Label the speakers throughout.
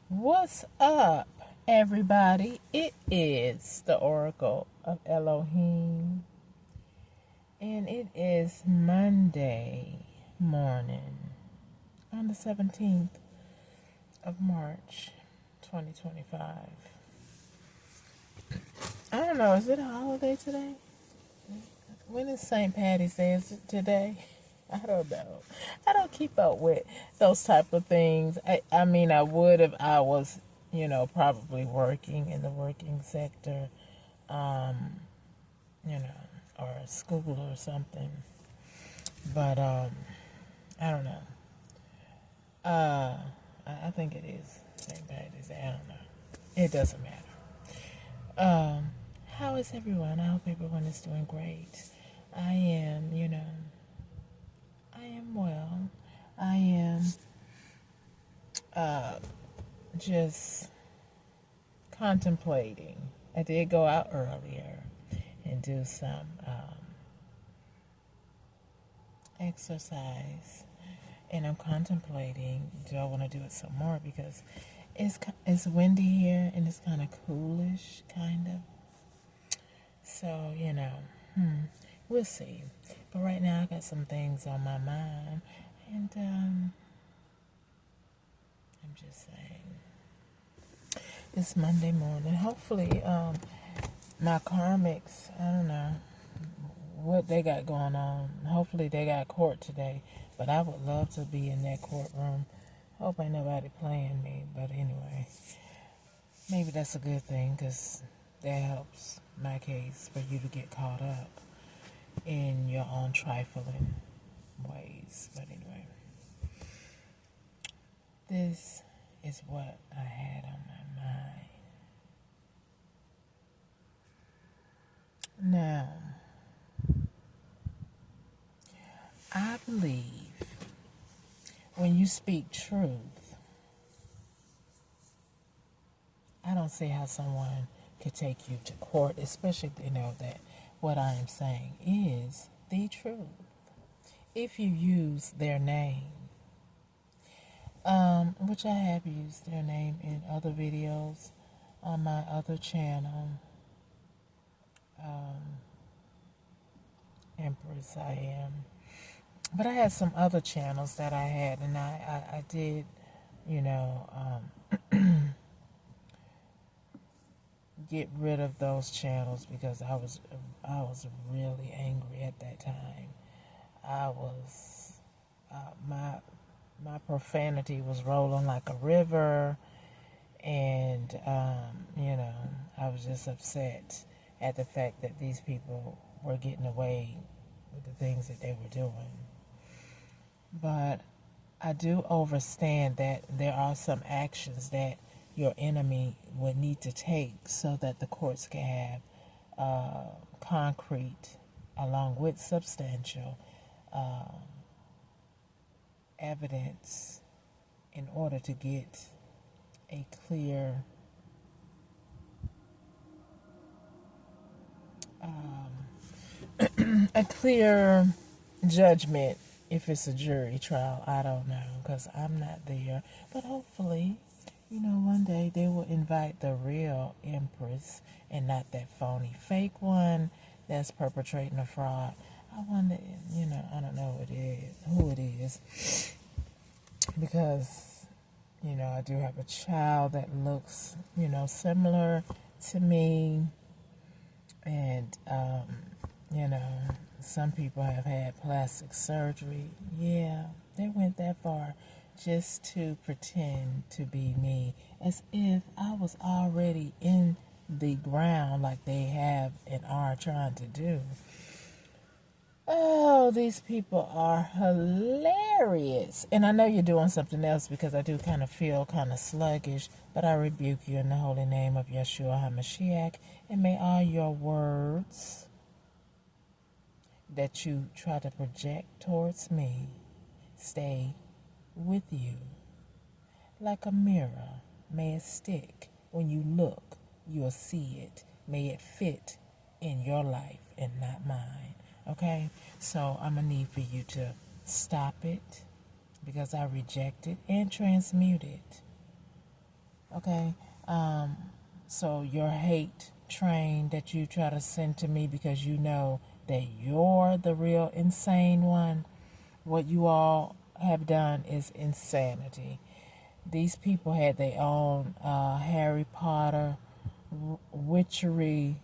Speaker 1: What's up, everybody? It is the Oracle of Elohim, and it is Monday morning on the 17th of March, 2025. I don't know, is it a holiday today? When is St. Patty's Day? Is it today? I don't know. I don't keep up with those type of things. I mean, I would if I was, probably working in the working sector, um, you know, or school or something. But I don't know. I think it is St. Patty's Day. I don't know. It doesn't matter. Um, how is everyone? I hope everyone is doing great. I am, I am well. I am uh, just contemplating. I did go out earlier and do some exercise, and I'm contemplating, do I want to do it some more because it's windy here and it's kind of coolish, kind of. So we'll see. But right now I got some things on my mind, and I'm just saying it's Monday morning. Hopefully, my karmics, I don't know what they got going on. Hopefully they got court today, but I would love to be in that courtroom. Hope ain't nobody playing me, but anyway, maybe that's a good thing because that helps my case for you to get caught up in your own trifling ways. But anyway, this is what I had on my mind. Now, I believe when you speak truth, I don't see how someone could take you to court, especially if they know that what I am saying is the truth. If you use their name, which I have used their name in other videos on my other channel, Empress I Am. But I had some other channels that I had, and I did, get rid of those channels because I was really angry at that time. I was my profanity was rolling like a river, and I was just upset at the fact that these people were getting away with the things that they were doing. But I do understand that there are some actions that your enemy would need to take so that the courts can have concrete along with substantial evidence in order to get a clear a clear judgment. If it's a jury trial, I don't know because I'm not there, but hopefully one day they will invite the real Empress and not that phony fake one that's perpetrating a fraud. I wonder, I don't know who it is, because, I do have a child that looks, similar to me, and, some people have had plastic surgery. Yeah, they went that far just to pretend to be me, as if I was already in the ground like they have and are trying to do. Oh, these people are hilarious. And I know you're doing something else because I do kind of feel kind of sluggish, but I rebuke you in the holy name of Yeshua HaMashiach, and may all your words that you try to project towards me stay with you. Like a mirror, may it stick. When you look, you'll see it. May it fit in your life and not mine. Okay? So I'm going to need for you to stop it because I reject it and transmute it. Okay? So your hate train that you try to send to me because you know that you're the real insane one, what you all have done is insanity. These people had their own Harry Potter witchery.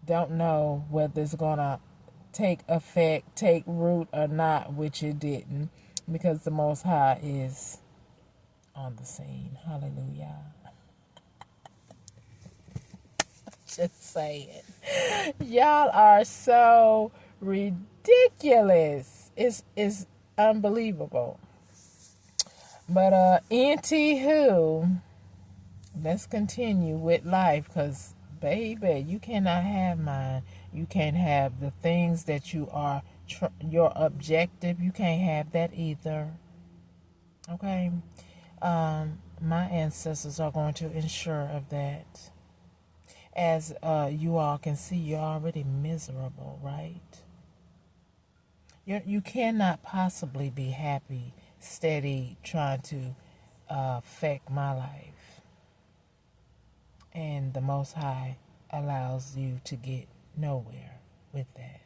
Speaker 1: Don't know whether it's gonna take effect, take root or not, which it didn't, because the Most High is on the scene. Hallelujah. Just saying. Y'all are so ridiculous. It's unbelievable. But anywho, let's continue with life, because baby, you cannot have mine. You can't have the things that you are your objective. You can't have that either. Okay. My ancestors are going to ensure of that. As you all can see, you're already miserable, right? You cannot possibly be happy, steady, trying to affect my life. And the Most High allows you to get nowhere with that.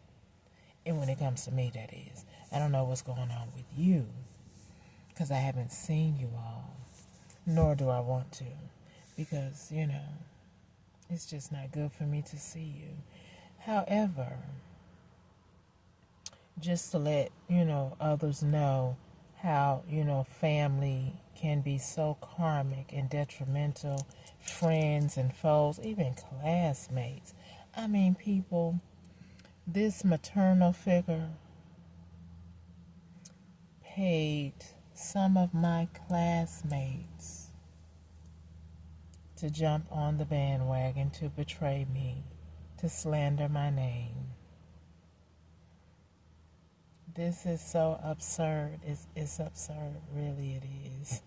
Speaker 1: And when it comes to me, that is. I don't know what's going on with you, because I haven't seen you all, nor do I want to, because, it's just not good for me to see you. However, just to let, others know how, family can be so karmic and detrimental, friends and foes, even classmates. I mean, people, this maternal figure paid some of my classmates to jump on the bandwagon, to betray me, to slander my name. This is so absurd. It's absurd. Really, it is.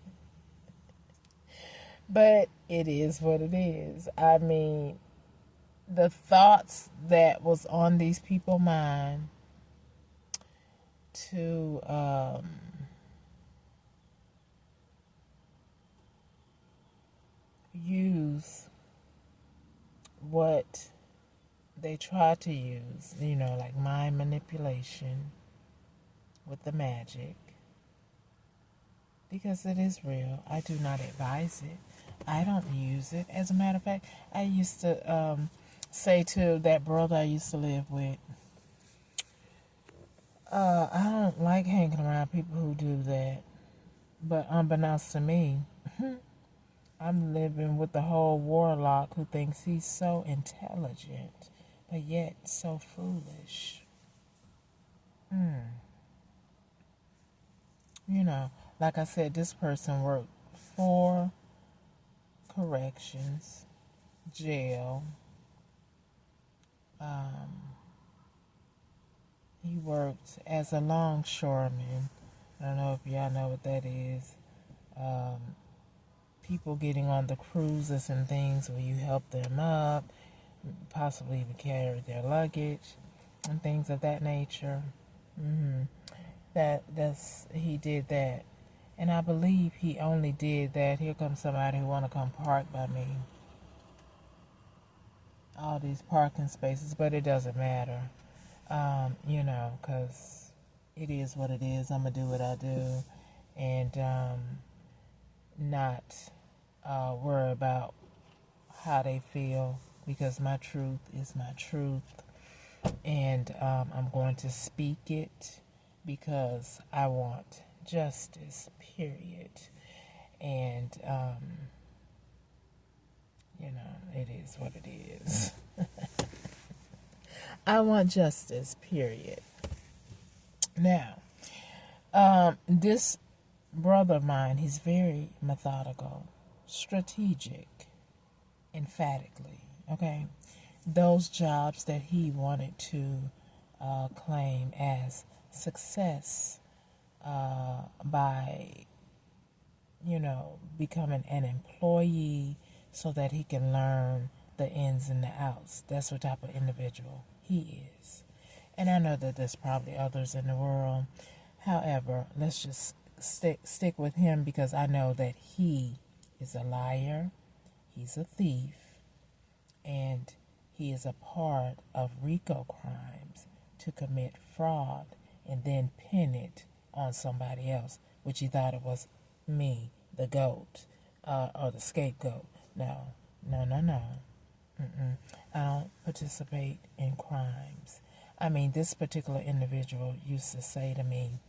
Speaker 1: But it is what it is. I mean, the thoughts that was on these people's mind to use what they try to use, like mind manipulation with the magic, because it is real. I do not advise it. I don't use it. As a matter of fact, I used to say to that brother I used to live with, I don't like hanging around people who do that. But unbeknownst to me, I'm living with the whole warlock who thinks he's so intelligent, but yet so foolish. Like I said, this person worked 4 corrections, jail. He worked as a longshoreman. I don't know if y'all know what that is. People getting on the cruises and things where you help them up, possibly even carry their luggage and things of that nature. He did that. And I believe he only did that. Here comes somebody who want to come park by me. All these parking spaces, but it doesn't matter. Because it is what it is. I'm going to do what I do. And not worry about how they feel, because my truth is my truth. And I'm going to speak it because I want justice, period. And, it is what it is. I want justice, period. Now, this brother of mine, he's very methodical, strategic, emphatically, okay? Those jobs that he wanted to claim as success by, becoming an employee so that he can learn the ins and the outs. That's what type of individual he is. And I know that there's probably others in the world. However, let's just stick with him, because I know that he is a liar, he's a thief, and he is a part of RICO crimes to commit fraud and then pin it on somebody else, which he thought it was me, the goat, or the scapegoat. No, no, no, no. I don't participate in crimes. I mean, this particular individual used to say to me,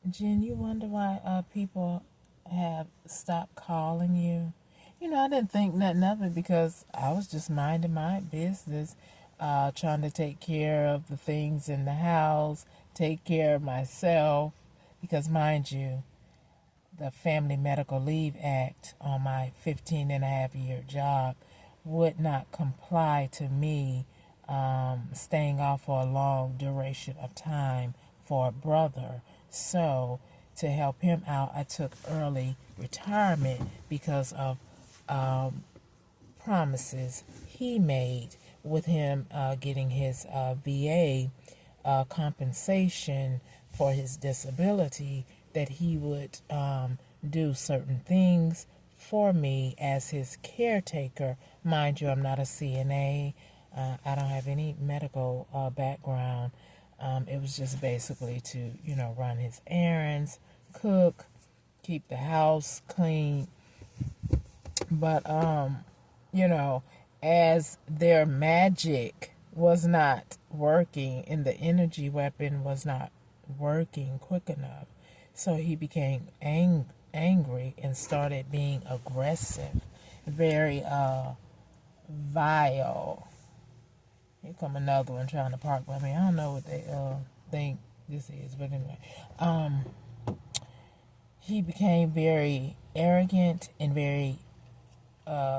Speaker 1: Jen, you wonder why people have stopped calling you? You know, I didn't think nothing of it because I was just minding my business, trying to take care of the things in the house, take care of myself. Because, mind you, the Family Medical Leave Act on my 15-and-a-half-year job would not comply to me staying off for a long duration of time for a brother. So to help him out, I took early retirement because of promises he made with him getting his VA compensation for his disability, that he would do certain things for me as his caretaker. Mind you, I'm not a CNA. I don't have any medical background. It was just basically to, run his errands, cook, keep the house clean. But, as their magic was not working and the energy weapon was not working quick enough, so he became angry and started being aggressive, very vile. Here come another one trying to park by me. I don't know what they think this is, but anyway, he became very arrogant and very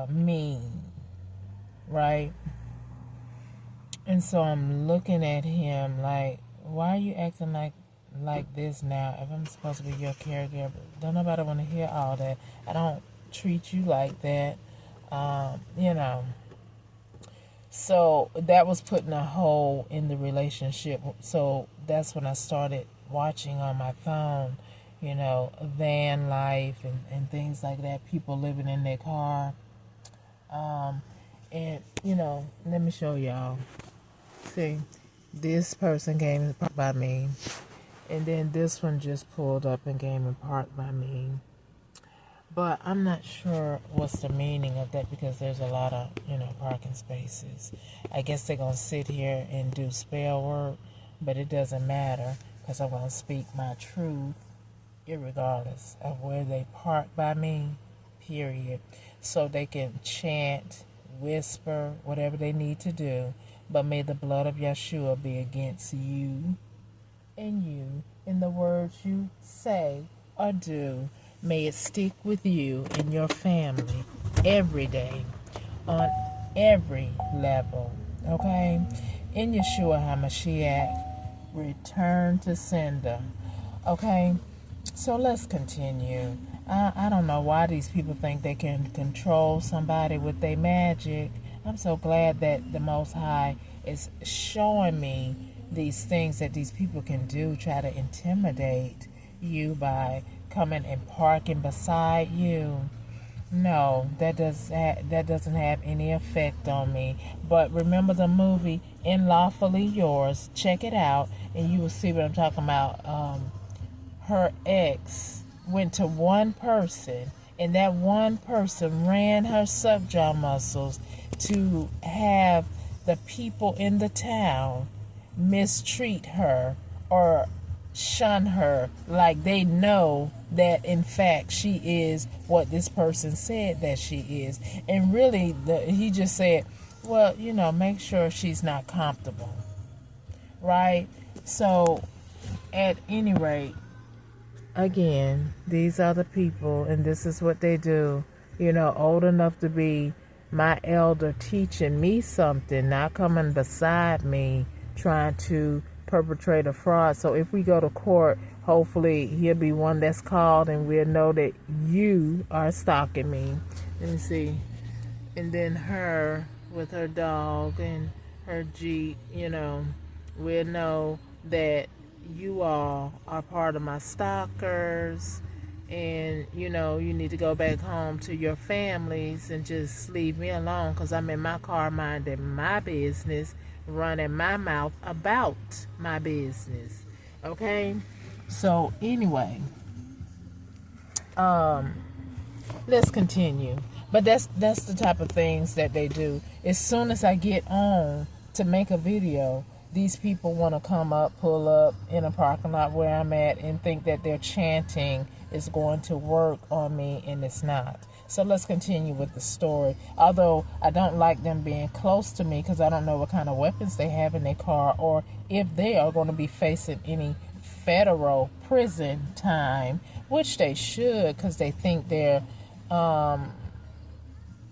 Speaker 1: mean, right? And so I'm looking at him like, why are you acting like this now? If I'm supposed to be your caregiver, don't nobody want to hear all that. I don't treat you like that, So that was putting a hole in the relationship. So that's when I started watching on my phone, van life and things like that, people living in their car. And, let me show y'all. See, this person came and parked by me. And then this one just pulled up and came and parked by me. But I'm not sure what's the meaning of that because there's a lot of, parking spaces. I guess they're going to sit here and do spell work, but it doesn't matter because I'm going to speak my truth irregardless of where they park by me, period. So they can chant, whisper, whatever they need to do, but may the blood of Yeshua be against you and you in the words you say or do. May it stick with you and your family every day on every level. Okay? In Yeshua HaMashiach, return to sender. Okay? So let's continue. I don't know why these people think they can control somebody with their magic. I'm so glad that the Most High is showing me these things that these people can do, try to intimidate you by coming and parking beside you. No, that doesn't have any effect on me. But remember the movie Unlawfully Yours. Check it out, and you will see what I'm talking about. Her ex went to one person, and that one person ran her subjaw muscles to have the people in the town mistreat her or shun her, like they know that in fact she is what this person said that she is. And really he just said, well, make sure she's not comfortable, right? So at any rate, again, these are the people and this is what they do, old enough to be my elder, teaching me something, not coming beside me trying to perpetrate a fraud. So if we go to court, hopefully he'll be one that's called and we'll know that you are stalking me. Let me see. And then her with her dog and her Jeep, we'll know that you all are part of my stalkers and you need to go back home to your families and just leave me alone, because I'm in my car minding my business, running my mouth about my business. Okay, so anyway, let's continue. But that's the type of things that they do. As soon as I get on to make a video, these people want to come up, pull up in a parking lot where I'm at, and think that their chanting is going to work on me, and it's not. So let's continue with the story. Although I don't like them being close to me, because I don't know what kind of weapons they have in their car, or if they are going to be facing any federal prison time, which they should, because they think they're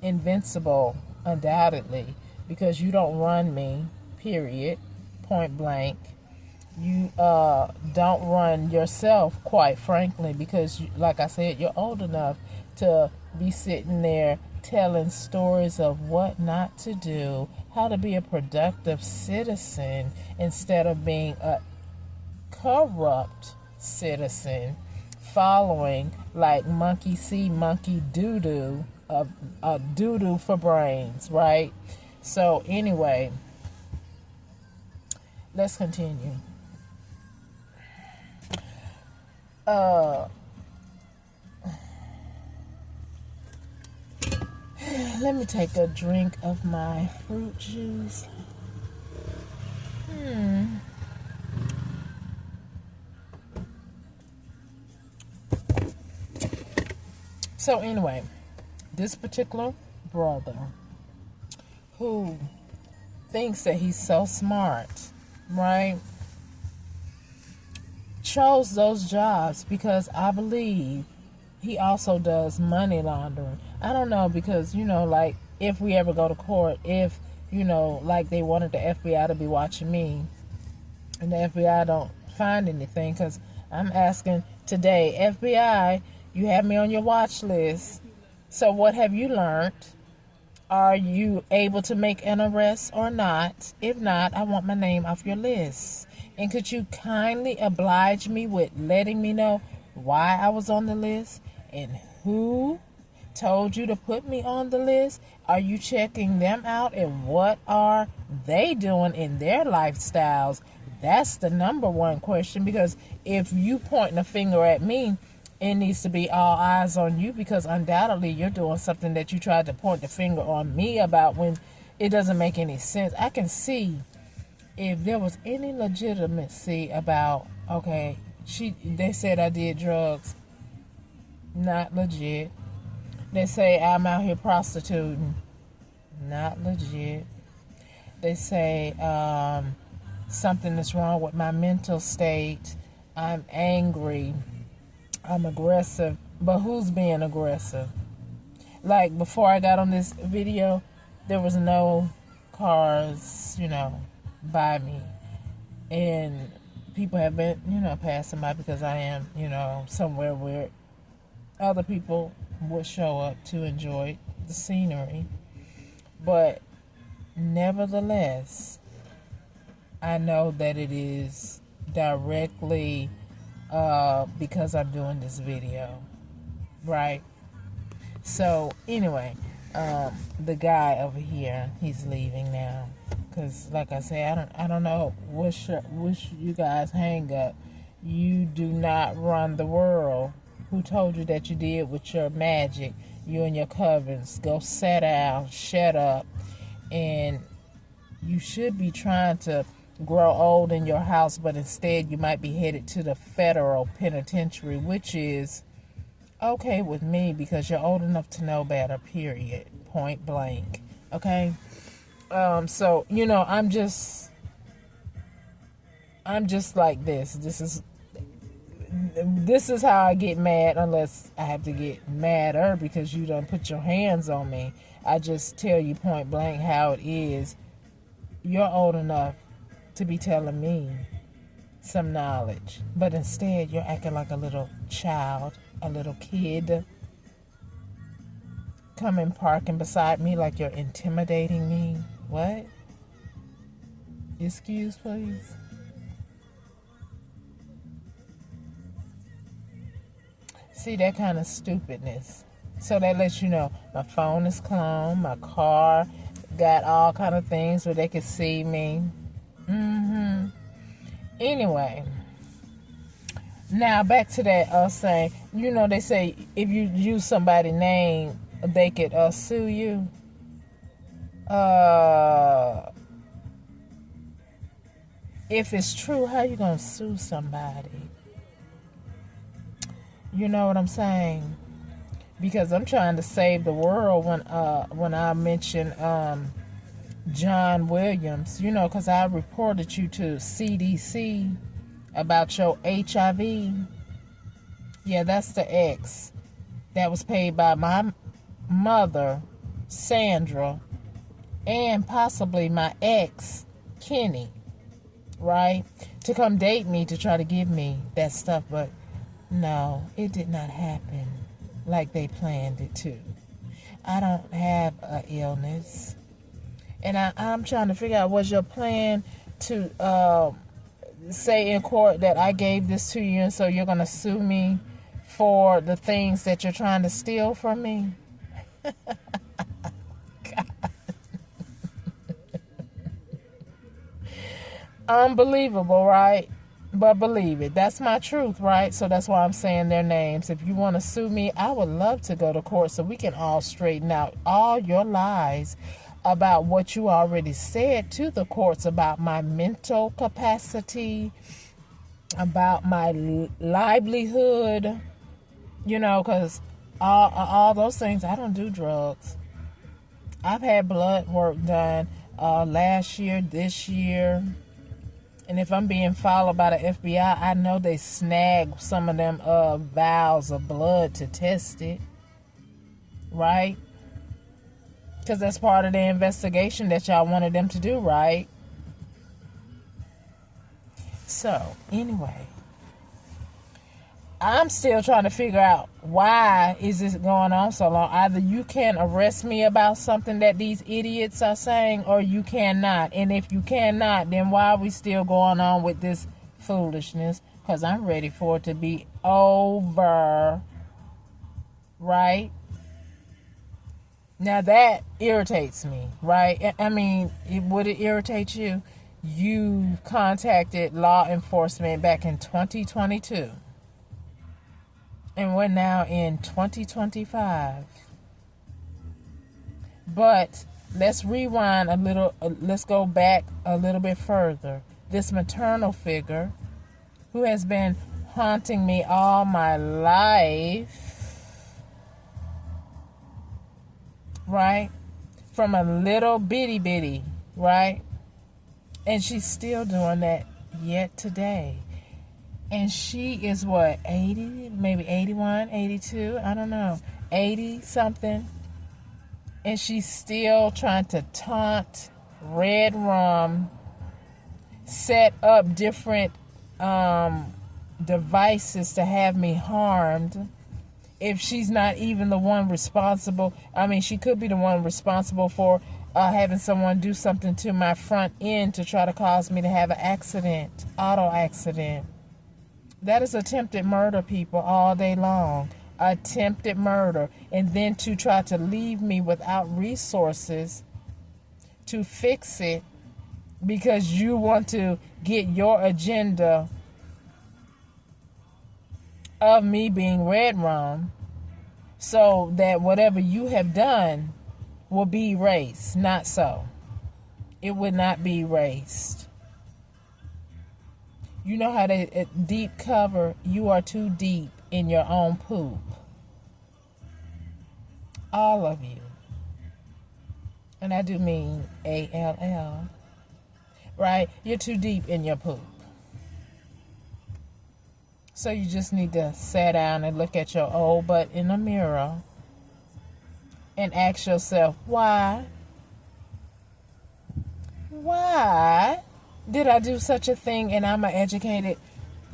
Speaker 1: invincible, undoubtedly, because you don't run me, period, point blank. You don't run yourself, quite frankly, because like I said, you're old enough to be sitting there telling stories of what not to do, how to be a productive citizen instead of being a corrupt citizen, following like monkey see, monkey doo-doo, a doo-doo for brains, right? So anyway, let's continue. Let me take a drink of my fruit juice. So anyway, this particular brother who thinks that he's so smart, right, chose those jobs because I believe he also does money laundering. I don't know, because, like, if we ever go to court, if, like they wanted the FBI to be watching me, and the FBI don't find anything, because I'm asking today, FBI, you have me on your watch list. So what have you learned? Are you able to make an arrest or not? If not, I want my name off your list. And could you kindly oblige me with letting me know why I was on the list and who told you to put me on the list? Are you checking them out, and what are they doing in their lifestyles? That's the number one question, because if you pointing a finger at me, it needs to be all eyes on you, because undoubtedly you're doing something that you tried to point the finger on me about when it doesn't make any sense. I can see if there was any legitimacy about, okay, they said I did drugs. Not legit. They say I'm out here prostituting. Not legit. They say something is wrong with my mental state. I'm angry. I'm aggressive. But who's being aggressive? Like, before I got on this video, there was no cars, by me. And people have been, passing by, because I am, somewhere where other people would show up to enjoy the scenery. But nevertheless, I know that it is directly because I'm doing this video, right? So anyway, the guy over here, he's leaving now, because like I said, I don't know what's you guys hang up. You do not run the world. Who told you that you did with your magic? You and your covens. Go sit down, shut up, and you should be trying to grow old in your house, but instead you might be headed to the federal penitentiary, which is okay with me, because you're old enough to know better, period, point blank. Okay? So, I'm just like this. This is how I get mad, unless I have to get madder because you done put your hands on me. I just tell you point blank how it is. You're old enough to be telling me some knowledge, but instead you're acting like a little child, a little kid, coming parking beside me like you're intimidating me. What? Excuse, please. See, that kind of stupidness. So that lets you know my phone is cloned, my car got all kind of things where they can see me. Anyway, now back to that saying, they say if you use somebody's name, they could sue you. If it's true, how you gonna sue somebody? You know what I'm saying? Because I'm trying to save the world when I mention John Williams, because I reported you to CDC about your HIV. Yeah, that's the ex that was paid by my mother, Sandra, and possibly my ex, Kenny, right? To come date me to try to give me that stuff, but no, it did not happen like they planned it to. I don't have an illness. And I'm trying to figure out, was your plan to say in court that I gave this to you and so you're going to sue me for the things that you're trying to steal from me? Unbelievable, right? But believe it, that's my truth, right? So that's why I'm saying their names. If you want to sue me, I would love to go to court so we can all straighten out all your lies about what you already said to the courts about my mental capacity, about my livelihood, because all those things, I don't do drugs. I've had blood work done last year, this year. And if I'm being followed by the FBI, I know they snag some of them vials of blood to test it. Right? Because that's part of the investigation that y'all wanted them to do, right? So, anyway. I'm still trying to figure out why is this going on so long. Either you can arrest me about something that these idiots are saying, or you cannot. And if you cannot, then why are we still going on with this foolishness? Because I'm ready for it to be over. Right? Now that irritates me, right? I mean, would it irritate you? You contacted law enforcement back in 2022. And we're now in 2025. But let's rewind a little. Let's go back a little bit further. This maternal figure who has been haunting me all my life, right? From a little bitty, right? And she's still doing that yet today. And she is what, 80, maybe 81, 82, I don't know, 80 something. And she's still trying to taunt Red Rum, set up different devices to have me harmed. If she's not even the one responsible, I mean, she could be the one responsible for having someone do something to my front end to try to cause me to have an accident, auto accident. That is attempted murder, people, all day long. Attempted murder. And then to try to leave me without resources to fix it because you want to get your agenda of me being Red Rum so that whatever you have done will be erased. Not so. It would not be erased. You know how they deep cover, you are too deep in your own poop. All of you. And I do mean ALL. Right? You're too deep in your poop. So you just need to sit down and look at your old butt in the mirror and ask yourself, why? Why did I do such a thing? And I'm an educated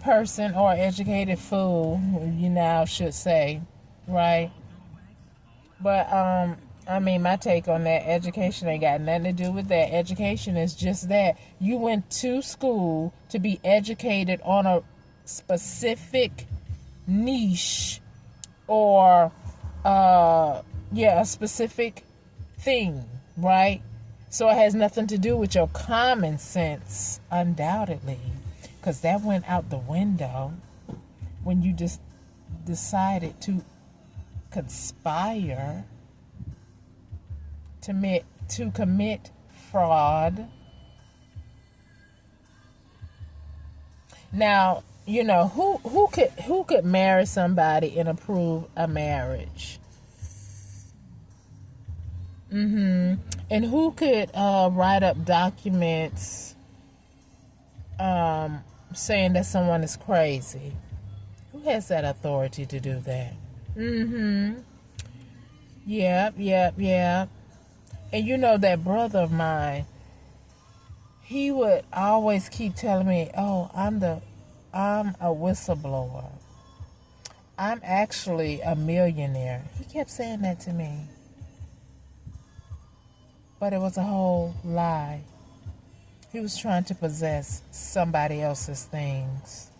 Speaker 1: person or educated fool, you now should say, right? But, I mean, my take on that, education ain't got nothing to do with that. Education is just that. You went to school to be educated on a specific niche or a specific thing, right? So it has nothing to do with your common sense, undoubtedly, because that went out the window when you just decided to conspire to commit fraud. Now, who could marry somebody and approve a marriage? And who could write up documents saying that someone is crazy? Who has that authority to do that? Yep. And that brother of mine, he would always keep telling me, "Oh, I'm a whistleblower. I'm actually a millionaire." He kept saying that to me. But it was a whole lie. He was trying to possess somebody else's things.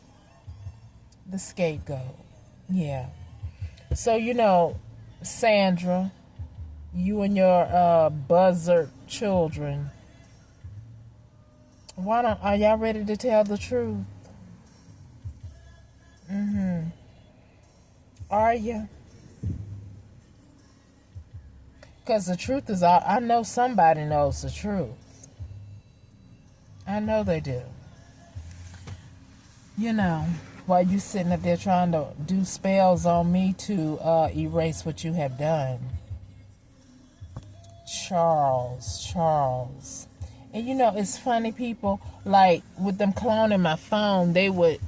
Speaker 1: The scapegoat. Yeah. So, Sandra, you and your buzzard children, are y'all ready to tell the truth? Are you? Because the truth is, I know somebody knows the truth. I know they do. While you sitting up there trying to do spells on me to erase what you have done. Charles. And it's funny, people, like with them cloning my phone, they would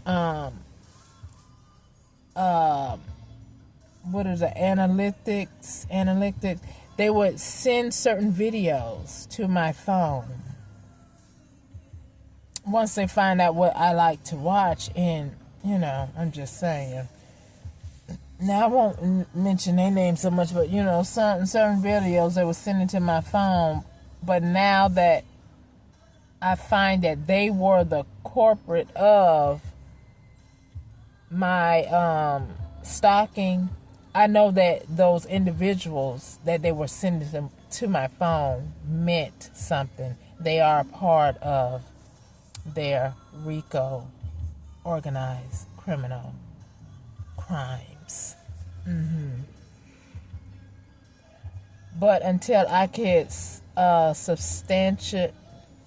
Speaker 1: what is it, analytics, they would send certain videos to my phone once they find out what I like to watch. And I'm just saying, now I won't mention their name so much, but certain videos they were sending to my phone. But now that I find that they were the corporate of my stalking, I know that those individuals that they were sending them to my phone meant something. They are a part of their RICO, organized criminal crimes. But until I can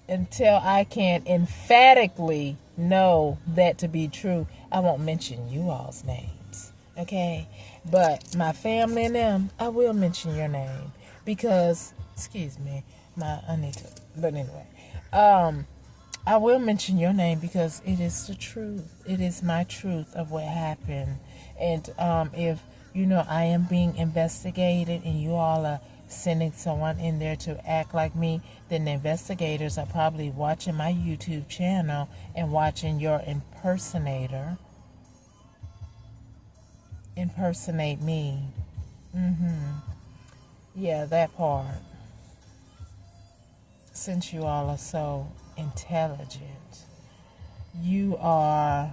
Speaker 1: until I can emphatically know that to be true, I won't mention you all's names, okay? But my family and them, I will mention your name because, excuse me, I need to. But anyway, I will mention your name because it is the truth. It is my truth of what happened. And if I am being investigated and you all are sending someone in there to act like me, then the investigators are probably watching my YouTube channel and watching your impersonator impersonate me. Yeah, that part. Since you all are so intelligent, you are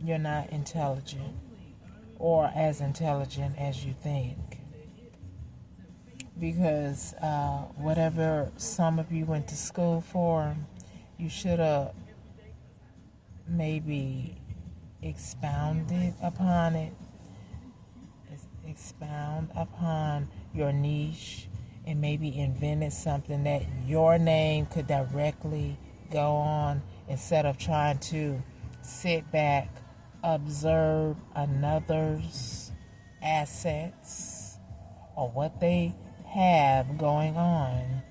Speaker 1: you're not intelligent or as intelligent as you think, because whatever some of you went to school for, you should have maybe expound upon your niche, and maybe invented something that your name could directly go on, instead of trying to sit back, observe another's assets or what they have going on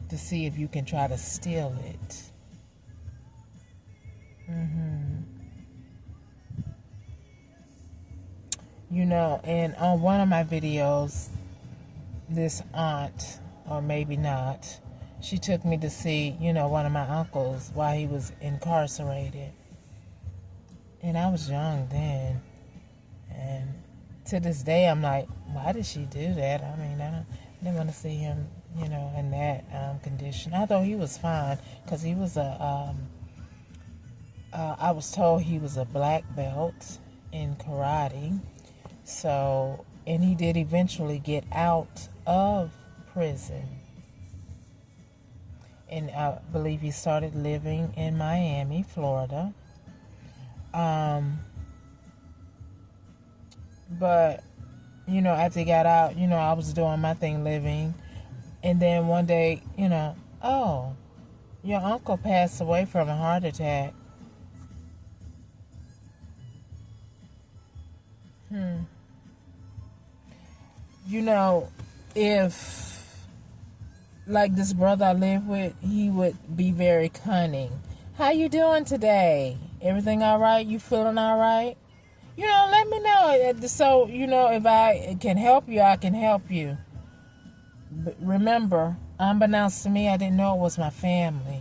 Speaker 1: to see if you can try to steal it. And on one of my videos, this aunt, or maybe not, she took me to see, one of my uncles while he was incarcerated. And I was young then. And to this day, I'm like, why did she do that? I mean, I didn't want to see him, in that condition. Although he was fine, because he was a I was told he was a black belt in karate. So, and he did eventually get out of prison. And I believe he started living in Miami, Florida. But, after he got out, I was doing my thing living. And then one day, oh, your uncle passed away from a heart attack. If, like this brother I live with, he would be very cunning. How you doing today? Everything all right? You feeling all right? Let me know. So, if I can help you, I can help you. But remember, unbeknownst to me, I didn't know it was my family.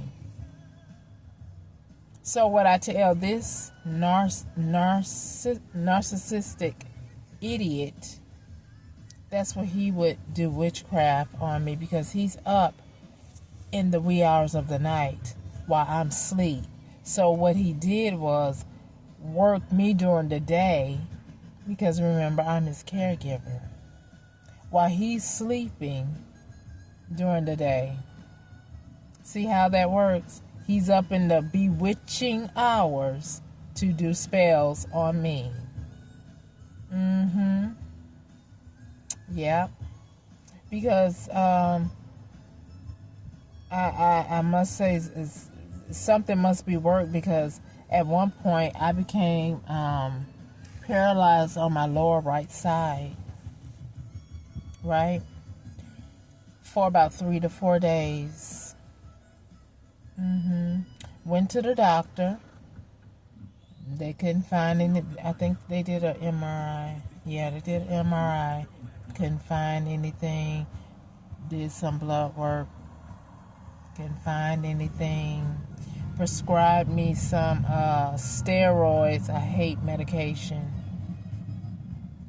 Speaker 1: So what I tell this narcissistic idiot, that's what he would do witchcraft on me, because he's up in the wee hours of the night while I'm asleep. So what he did was work me during the day, because remember, I'm his caregiver, while he's sleeping during the day. See how that works? He's up in the bewitching hours to do spells on me. Yep. Because I must say something must be worked, because at one point I became paralyzed on my lower right side, right? For about 3 to 4 days. Went to the doctor. They couldn't find any. I think they did an MRI. Yeah, they did an MRI. Couldn't find anything. Did some blood work. Couldn't find anything. Prescribed me some steroids. I hate medication.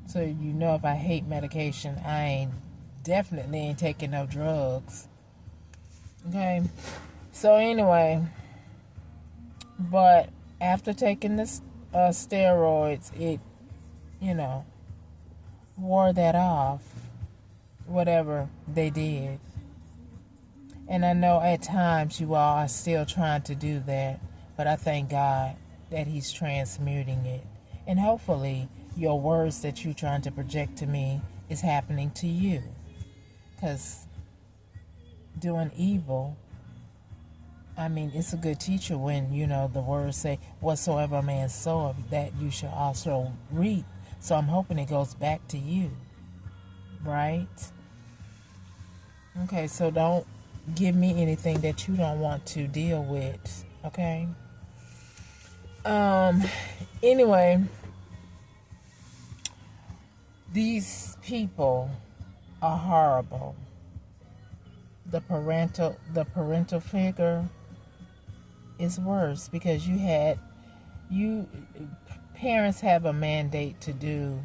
Speaker 1: So if I hate medication, I definitely ain't taking no drugs. Okay. So anyway, but after taking the steroids, it, wore that off, whatever they did. And I know at times you all are still trying to do that, but I thank God that He's transmuting it. And hopefully your words that you're trying to project to me is happening to you. Because doing evil, it's a good teacher when, the words say, whatsoever a man soweth, that you shall also reap. So I'm hoping it goes back to you, right? Okay, so don't give me anything that you don't want to deal with, okay? Anyway, these people are horrible. The parental figure is worse, because parents have a mandate to do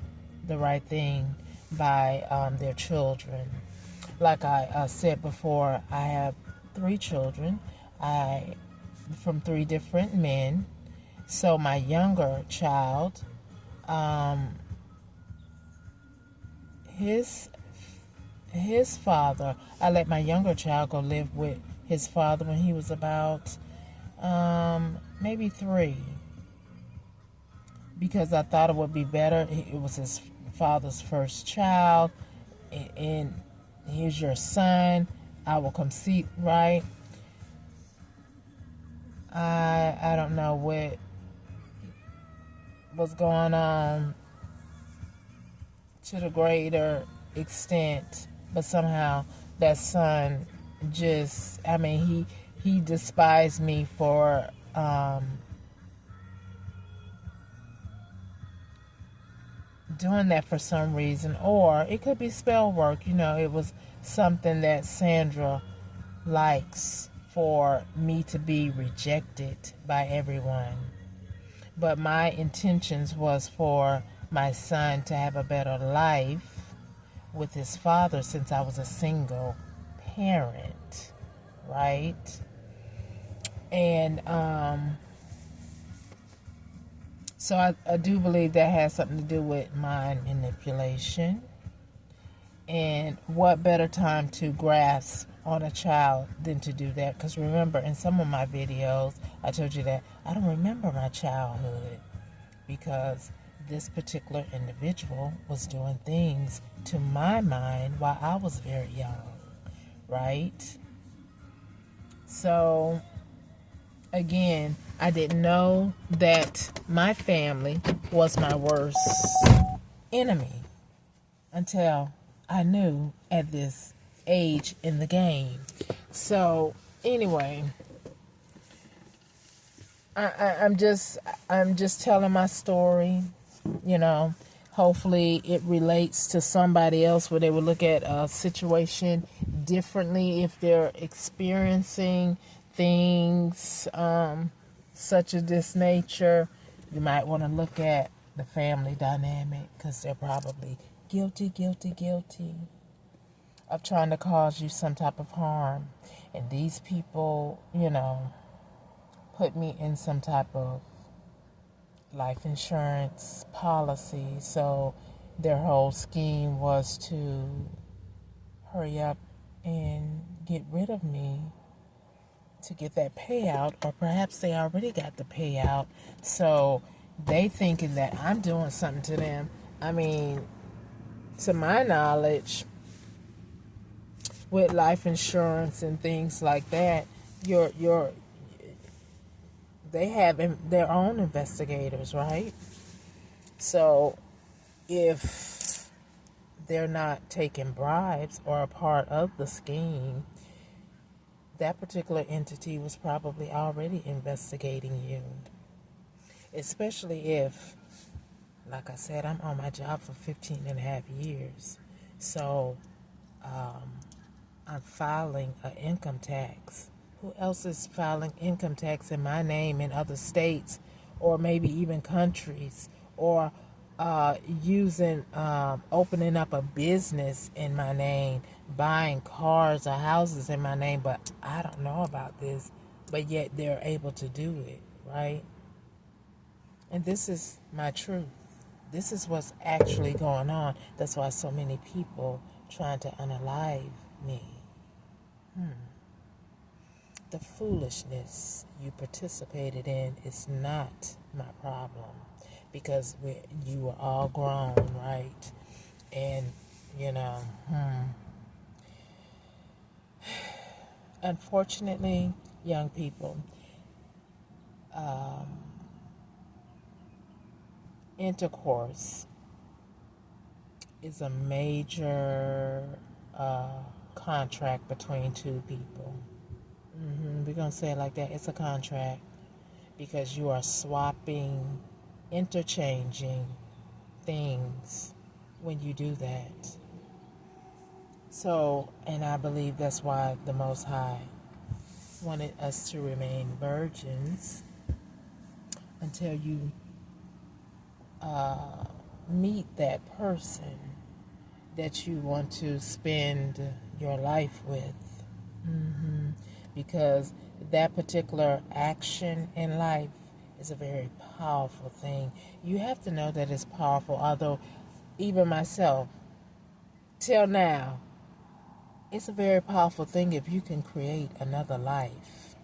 Speaker 1: the right thing by their children. Like I said before, I have 3 children, from 3 different men. So my younger child, his father, I let my younger child go live with his father when he was about maybe 3, because I thought it would be better. It was his father's first child, and here's your son. I will come see, right? I don't know what was going on to the greater extent, but somehow that son just, he despised me for doing that for some reason. Or it could be spell work. It was something that Sandra likes, for me to be rejected by everyone. But my intentions was for my son to have a better life with his father, since I was a single parent, right? And So I do believe that has something to do with mind manipulation. And what better time to grasp on a child than to do that? Because remember, in some of my videos, I told you that I don't remember my childhood because this particular individual was doing things to my mind while I was very young, right? So, again, I didn't know that my family was my worst enemy until I knew at this age in the game. So anyway, I'm just telling my story. You know, hopefully it relates to somebody else where they would look at a situation differently if they're experiencing things such as this nature. You might want to look at the family dynamic because they're probably guilty of trying to cause you some type of harm. And these people, put me in some type of life insurance policy. So their whole scheme was to hurry up and get rid of me to get that payout, or perhaps they already got the payout. So they thinking that I'm doing something to them. I mean, to my knowledge, with life insurance and things like that, they have their own investigators, right? So if they're not taking bribes or a part of the scheme, that particular entity was probably already investigating you. Especially if, like I said, I'm on my job for 15 and a half years. So I'm filing an income tax. Who else is filing income tax in my name in other states or maybe even countries, or opening up a business in my name, buying cars or houses in my name, but I don't know about this, but yet they're able to do it, right? And this is my truth. This is what's actually going on. That's why so many people trying to unalive me. The foolishness you participated in is not my problem, because you were all grown, right? And, unfortunately, young people, intercourse is a major contract between two people. We're going to say it like that. It's a contract because you are swapping, interchanging things when you do that. So, and I believe that's why the Most High wanted us to remain virgins until you meet that person that you want to spend your life with. Because that particular action in life is a very powerful thing. You have to know that it's powerful, although even myself, till now, it's a very powerful thing if you can create another life.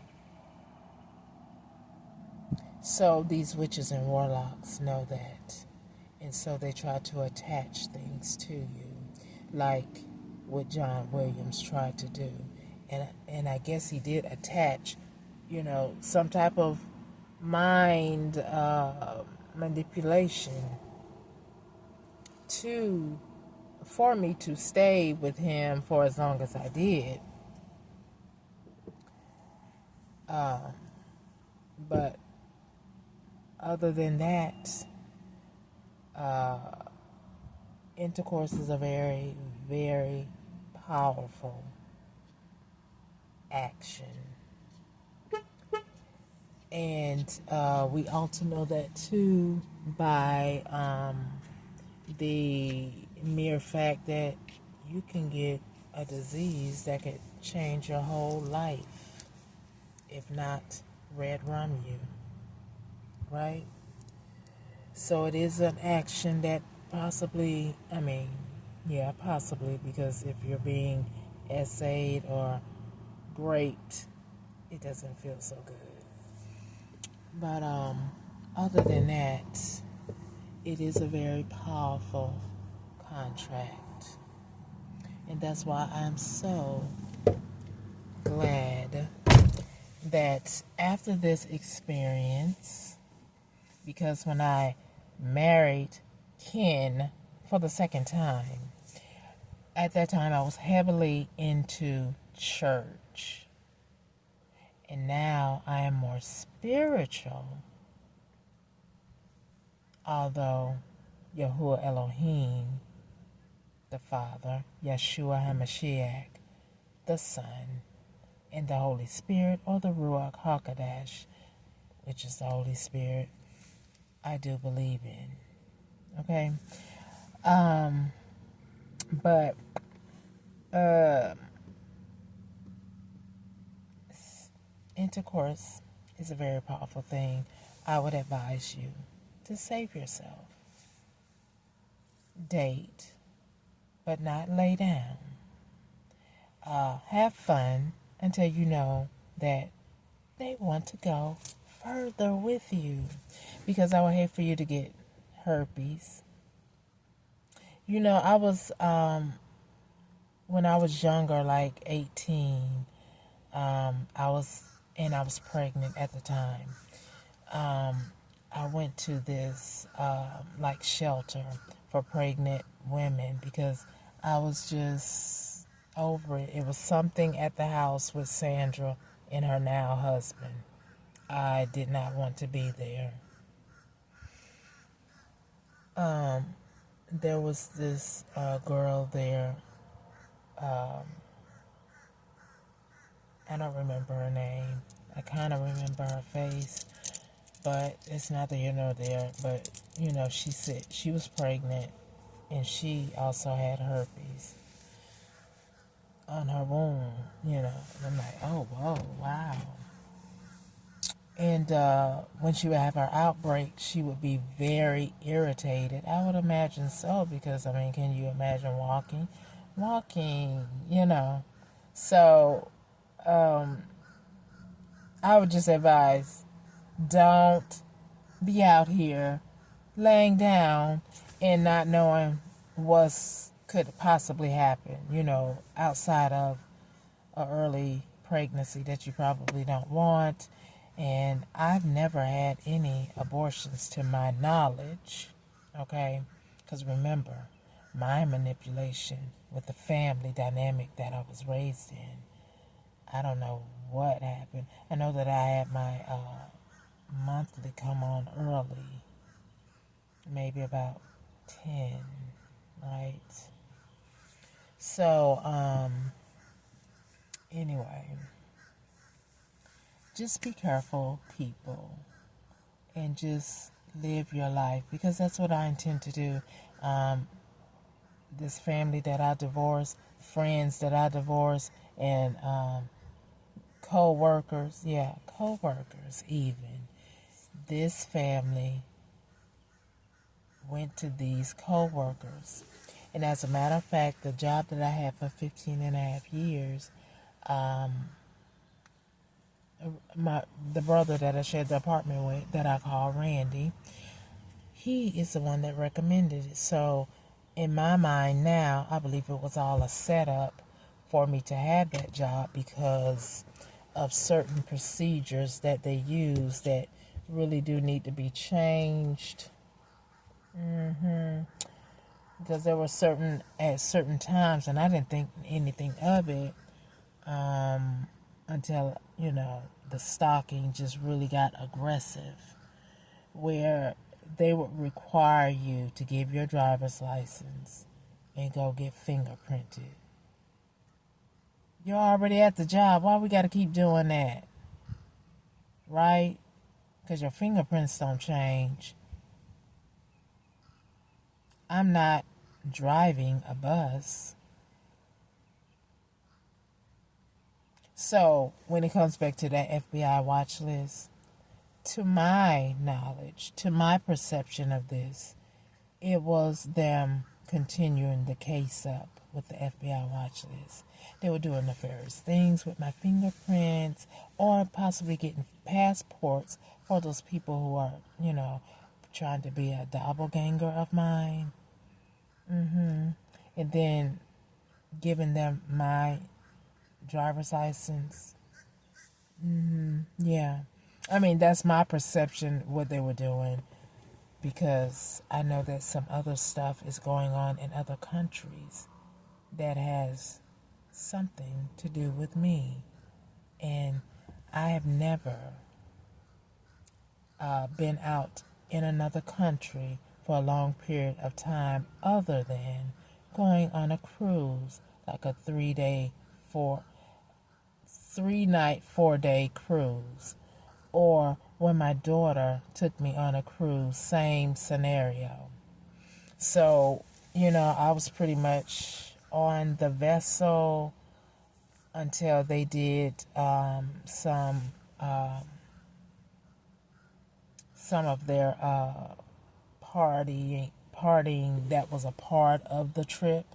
Speaker 1: So these witches and warlocks know that. And so they try to attach things to you, like what John Williams tried to do. And I guess he did attach, some type of mind manipulation for me to stay with him for as long as I did. But other than that, intercourse is a very, very powerful action. And we also know that too by the mere fact that you can get a disease that could change your whole life, if not red rum you, right? So it is an action that possibly, yeah, possibly, because if you're being essayed or raped, it doesn't feel so good. But other than that, it is a very powerful contract. And that's why I'm so glad that after this experience, because when I married Ken for the second time, at that time I was heavily into church. And now I am more spiritual, although Yahuwah Elohim, the Father, Yeshua HaMashiach, the Son, and the Holy Spirit, or the Ruach HaKodesh, which is the Holy Spirit, I do believe in. Okay? But intercourse is a very powerful thing. I would advise you to save yourself. Date, but not lay down. Have fun until you know that they want to go further with you. Because I would hate for you to get herpes. You know, I was, when I was younger, like 18, I was pregnant at the time. I went to this, like shelter for pregnant women because I was just over it. It was something at the house with Sandra and her now husband. I did not want to be there. There was this girl there. I don't remember her name. I kind of remember her face, but it's neither here nor there. But, you know, she said she was pregnant and she also had herpes on her womb, you know. And I'm like, oh, whoa, wow. And when she would have her outbreak, she would be very irritated. I would imagine so because, I mean, can you imagine walking? Walking, you know. So I would just advise, don't be out here laying down and not knowing what could possibly happen, you know, outside of an early pregnancy that you probably don't want. And I've never had any abortions to my knowledge, okay? Because remember, my manipulation with the family dynamic that I was raised in, I don't know what happened. I know that I had my monthly come on early, maybe about 10, right? So, anyway, just be careful, people, and just live your life because that's what I intend to do. This family that I divorced, friends that I divorced, and co-workers, even. This family went to these co-workers. And as a matter of fact, the job that I had for 15 and a half years, the brother that I shared the apartment with, that I call Randy, he is the one that recommended it. So in my mind now, I believe it was all a setup for me to have that job because of certain procedures that they use that really do need to be changed. Because there were at certain times, and I didn't think anything of it until, you know, the stalking just really got aggressive, where they would require you to give your driver's license and go get fingerprinted. You're already at the job. Why we got to keep doing that? Right? Because your fingerprints don't change. I'm not driving a bus. So when it comes back to that FBI watch list, to my knowledge, to my perception of this, it was them continuing the case up with the FBI watch list. They were doing nefarious things with my fingerprints or possibly getting passports for those people who are, trying to be a doppelganger of mine. And then giving them my driver's license. Yeah. I mean, that's my perception what they were doing, because I know that some other stuff is going on in other countries that has something to do with me. And I have never been out in another country for a long period of time other than going on a cruise, like a 3-night, 4-day cruise. Or when my daughter took me on a cruise, same scenario. So, I was pretty much on the vessel until they did some of their partying that was a part of the trip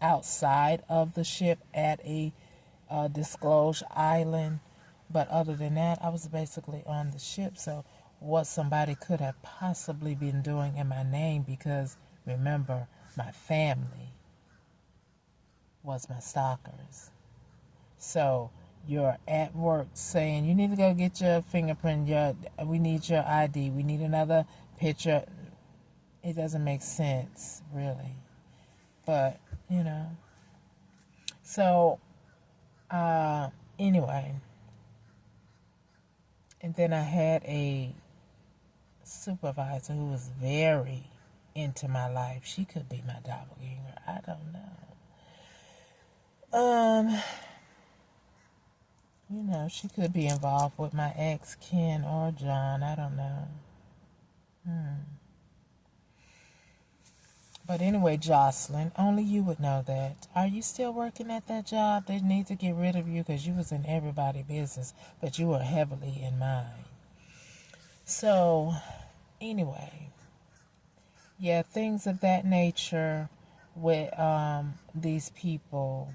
Speaker 1: outside of the ship at a disclosed island. But other than that, I was basically on the ship. So what somebody could have possibly been doing in my name, because remember, my family was my stalkers. So you're at work saying you need to go get your fingerprint, we need your ID, we need another picture. It doesn't make sense, really. But, So, anyway. And then I had a supervisor who was very into my life. She could be my doppelganger. I don't know. She could be involved with my ex, Ken or John. I don't know. But anyway, Jocelyn, only you would know that. Are you still working at that job? They need to get rid of you because you was in everybody's business, but you were heavily in mine. So, anyway, yeah, things of that nature with these people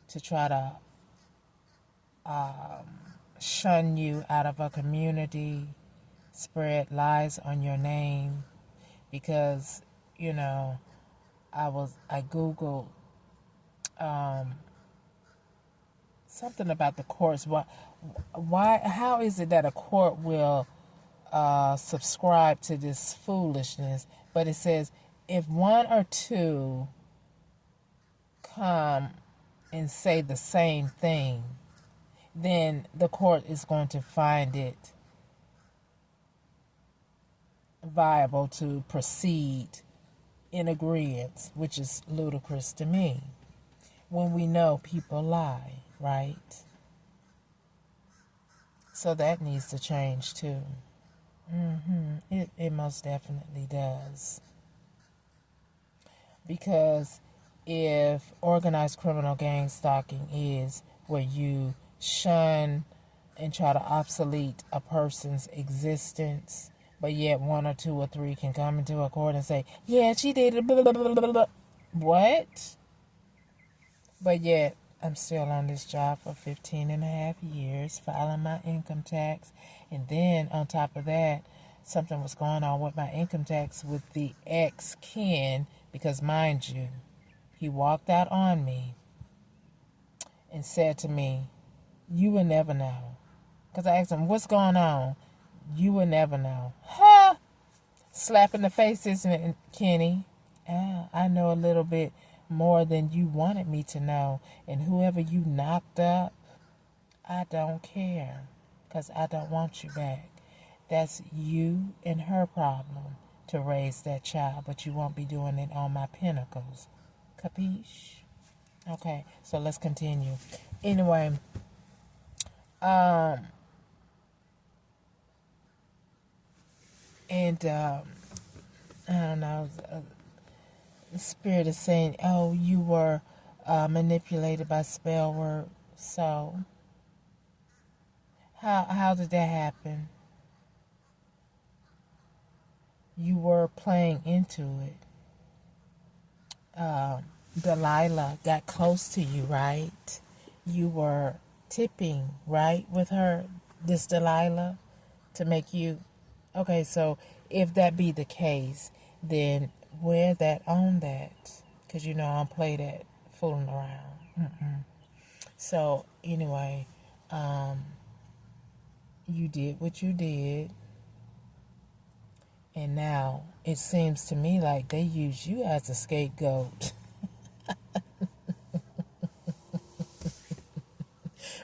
Speaker 1: to try to shun you out of a community, spread lies on your name, because, I Googled something about the courts. How is it that a court will subscribe to this foolishness? But it says if one or two come and say the same thing, then the court is going to find it viable to proceed in agreement, which is ludicrous to me when we know people lie, right? So that needs to change too. It most definitely does. Because if organized criminal gang stalking is where you shun and try to obsolete a person's existence, but yet one or two or three can come into a court and say, yeah, she did it, blah, blah, blah, blah, blah. What? But yet, I'm still on this job for 15 and a half years, filing my income tax. And then, on top of that, something was going on with my income tax with the ex-Ken, because, mind you, he walked out on me and said to me, you will never know. Because I asked him, what's going on? You will never know. Ha! Slap in the face, isn't it, Kenny? I know a little bit more than you wanted me to know. And whoever you knocked up, I don't care. Because I don't want you back. That's you and her problem to raise that child. But you won't be doing it on my pinnacles. Capiche? Okay, so let's continue. Anyway, and I don't know, the spirit is saying, oh, you were manipulated by spell work. So how did that happen? you were playing into it. Delilah got close to you, right? You were tipping, right, with her, this Delilah, to make you. Okay, so if that be the case, then wear that on that. Because you know I don't play that fooling around. So, anyway, you did what you did. And now it seems to me like they use you as a scapegoat.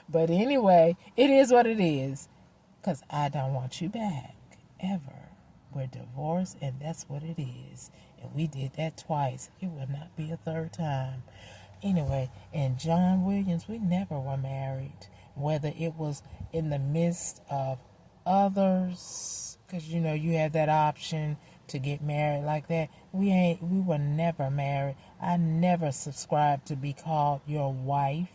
Speaker 1: But anyway, it is what it is. Because I don't want you back, ever. We're divorced, and that's what it is. And we did that twice. It will not be a third time. Anyway, and John Williams, we never were married. Whether it was in the midst of others, because you know you have that option to get married like that. We were never married. I never subscribed to be called your wife.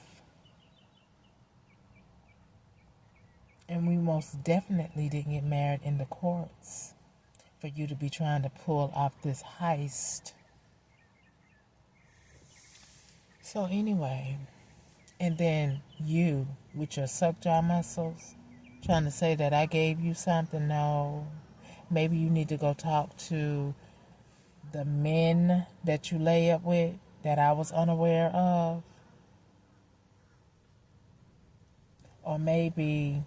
Speaker 1: And we most definitely didn't get married in the courts for you to be trying to pull off this heist. So anyway, and then you, with your suck jaw muscles, trying to say that I gave you something. No. Maybe you need to go talk to the men that you lay up with that I was unaware of. Or maybe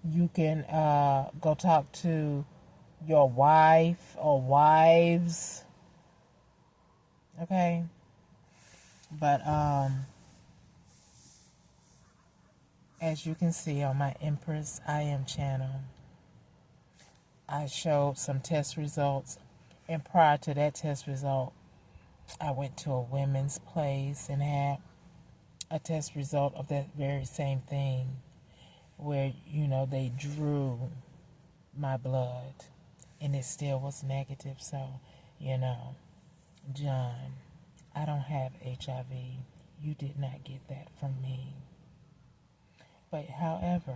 Speaker 1: you can go talk to your wife or wives. Okay? But as you can see on my Empress I Am channel, I showed some test results. And prior to that test result, I went to a women's place and had a test result of that very same thing, where, you know, they drew my blood and it still was negative. So, you know, John, I don't have HIV. You did not get that from me. But however,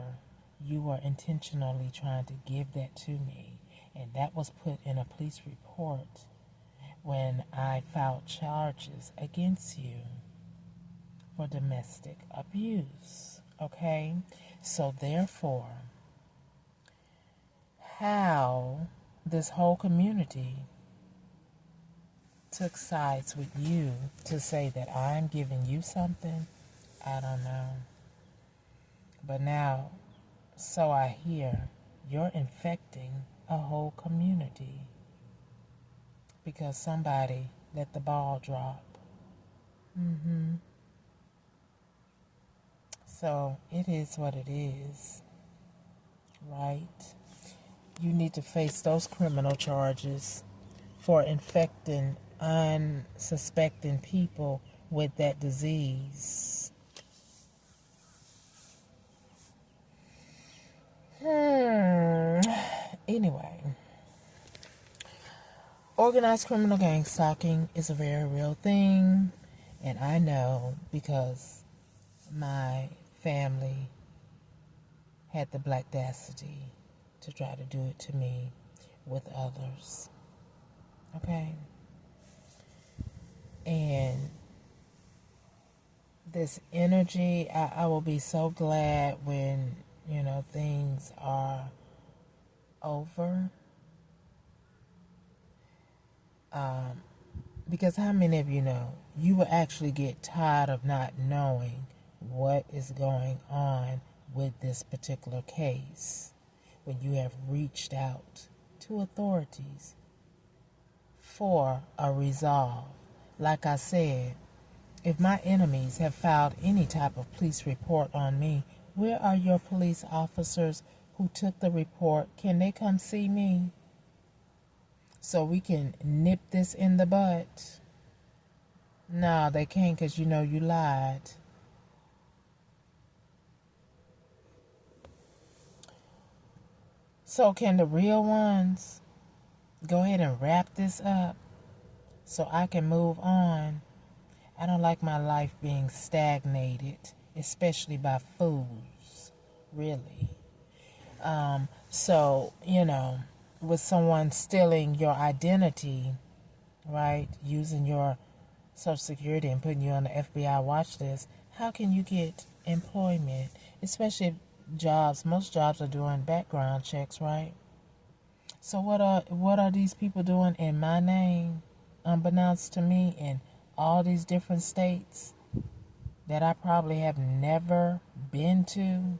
Speaker 1: you were intentionally trying to give that to me, and that was put in a police report when I filed charges against you for domestic abuse. Okay? So therefore, how this whole community took sides with you to say that I'm giving you something, I don't know. But now, so I hear, you're infecting a whole community because somebody let the ball drop. So it is what it is, right? You need to face those criminal charges for infecting unsuspecting people with that disease. Anyway, organized criminal gang stalking is a very real thing, and I know because my family had the black audacity to try to do it to me with others. Okay? And this energy, I will be so glad when, you know, things are over. Because how many of you know, you will actually get tired of not knowing what is going on with this particular case when you have reached out to authorities for a resolve. Like I said, if my enemies have filed any type of police report on me, where are your police officers who took the report? Can they come see me so we can nip this in the bud? No, they can't, because you know you lied. So can the real ones go ahead and wrap this up so I can move on? I don't like my life being stagnated, especially by fools, really. So, you know, with someone stealing your identity, right? Using your Social Security and putting you on the FBI watch list, how can you get employment? Especially if most jobs are doing background checks, right? So what are these people doing in my name, unbeknownst to me, in all these different states that I probably have never been to?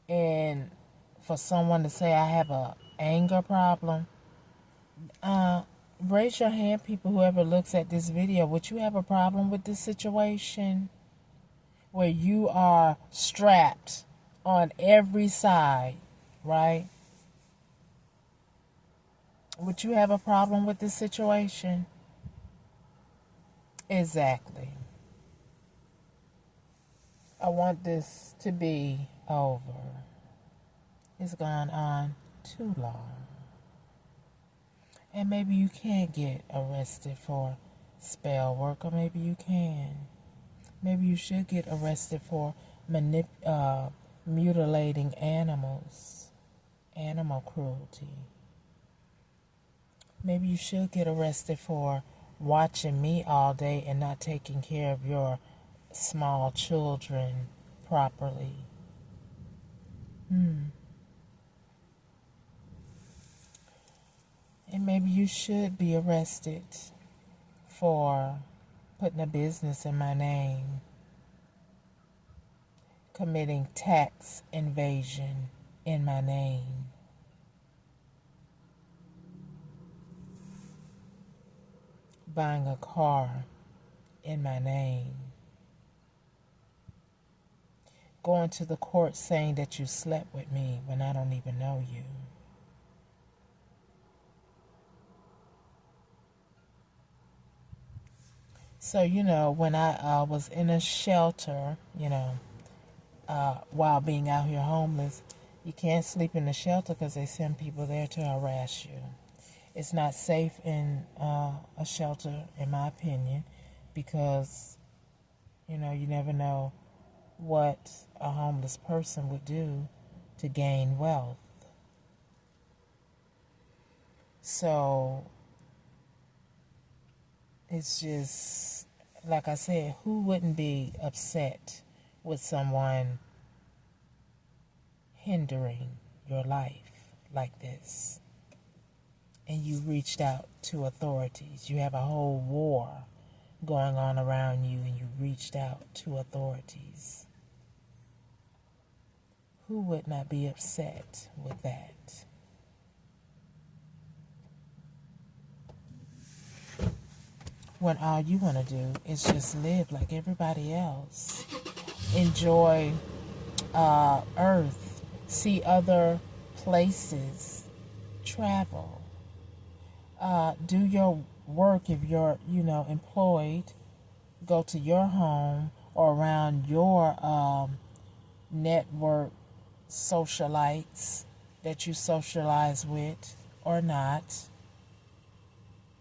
Speaker 1: And for someone to say I have a anger problem, raise your hand, people, whoever looks at this video. Would you have a problem with this situation where you are strapped on every side, right? Would you have a problem with this situation? Exactly. I want this to be over. It's gone on too long. And maybe you can't get arrested for spell work, or maybe you can. Maybe you should get arrested for mutilating animals, animal cruelty. Maybe you should get arrested for watching me all day and not taking care of your small children properly. And maybe you should be arrested for putting a business in my name, committing tax evasion in my name, buying a car in my name, going to the court saying that you slept with me when I don't even know you. So, when I was in a shelter, while being out here homeless, you can't sleep in the shelter because they send people there to harass you. It's not safe in a shelter, in my opinion, because, you never know what a homeless person would do to gain wealth. So it's just, like I said, who wouldn't be upset with someone hindering your life like this? And you reached out to authorities. You have a whole war going on around you, and you reached out to authorities. Who would not be upset with that? When all you want to do is just live like everybody else. Enjoy Earth. See other places. Travel. Do your work if you're, employed. Go to your home or around your network socialites that you socialize with or not.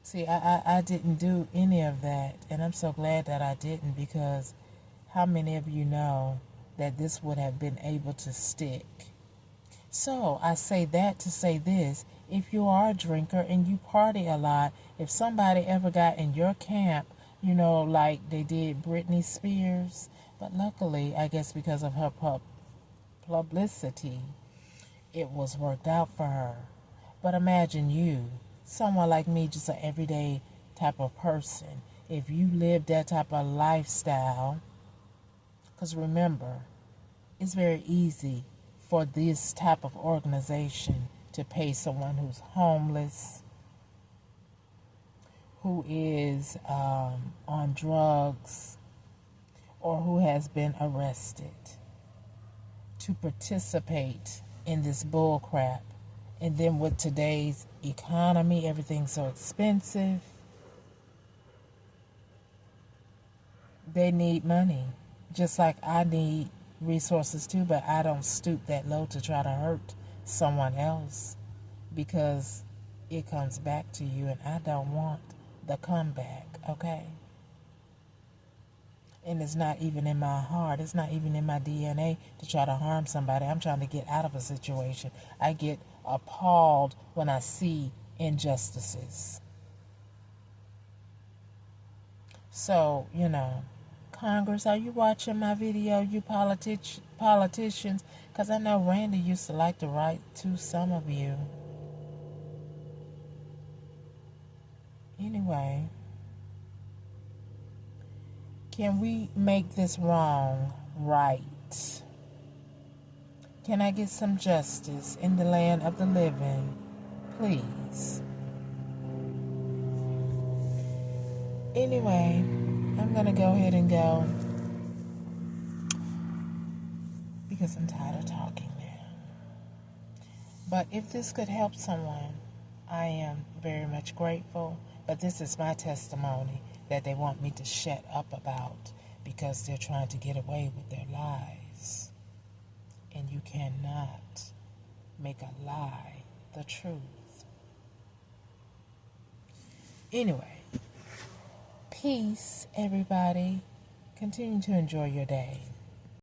Speaker 1: See, I didn't do any of that, and I'm so glad that I didn't, because how many of you know that this would have been able to stick? So I say that to say this: if you are a drinker and you party a lot, if somebody ever got in your camp, like they did Britney Spears, but luckily, I guess because of her publicity, it was worked out for her. But imagine you, someone like me, just an everyday type of person, if you live that type of lifestyle, because remember, it's very easy for this type of organization to pay someone who's homeless, who is on drugs, or who has been arrested, to participate in this bull crap. And then with today's economy, everything's so expensive, they need money. Just like I need resources too, but I don't stoop that low to try to hurt someone else, because it comes back to you, and I don't want the comeback, okay? And it's not even in my heart. It's not even in my DNA to try to harm somebody. I'm trying to get out of a situation. I get appalled when I see injustices. So, Congress, are you watching my video, you politicians? Because I know Randy used to like to write to some of you. Anyway, can we make this wrong right? Can I get some justice in the land of the living? Please. Anyway, I'm going to go ahead and go because I'm tired of talking now. But if this could help someone, I am very much grateful. But this is my testimony that they want me to shut up about because they're trying to get away with their lies. And you cannot make a lie the truth. Anyway, peace, everybody. Continue to enjoy your day.